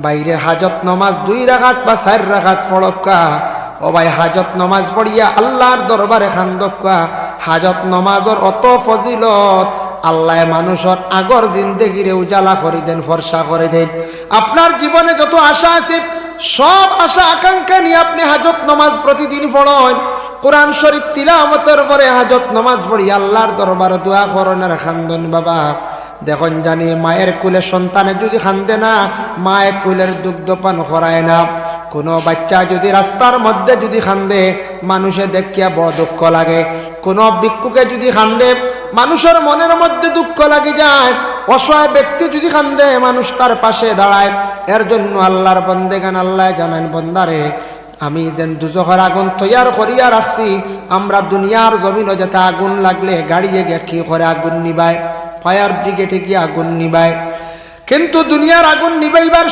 বাইরে হাজত নমাজ 2 রাকাত বা 4 রাকাত পড়ক্কা। ও ভাই হাজত নমাজ পড়িয়া আল্লাহর দরবারে খান্দক্কা। হাজত নমাজর অত ফজিলত, আল্লাহ মানুষের আগর জিন্দেগিরে উজালা করে দেন, ফর্সা করে দেন। আপনার জীবনে যত আশা আছে সব আশা আকাঙ্ক্ষা নিয়ে আপনি হাজত নমাজ প্রতিদিন পড়েন। কোরআন শরীফ তিলাওয়াতের পরে হাজত নমাজ পড়ি আল্লাহর দরবারে দোয়া করেন আর খান্দন। বাবা দেখুন জানি মায়ের কুলে সন্তানে যদি খান্দে না, মায়ের কুলের দুগ্ধপান করায় না। কোনো বাচ্চা যদি রাস্তার মধ্যে যদি খান্দে, মানুষে দেখিয়া বড় দুঃখ লাগে। কোনো ভিক্ষুকে যদি খান্দে, মানুষের মনের মধ্যে দুঃখ লাগে যায়। অসহায় ব্যক্তি যদি খান্দে, মানুষ তার পাশে দাঁড়ায়। এর জন্য আল্লাহর বন্দেগান আল্লাহ জানেন, বন্দারে আমি যেন দুজখের আগুন তৈয়ার করিয়া রাখছি। আমরা দুনিয়ার জমিনে যেতে আগুন লাগলে গাড়িয়ে গিয়ে কি করে আগুন নিবায়, ফায়ার ব্রিগেডে গিয়ে আগুন নিবায়। কিন্তু দুনিয়ার আগুন নিবাইবার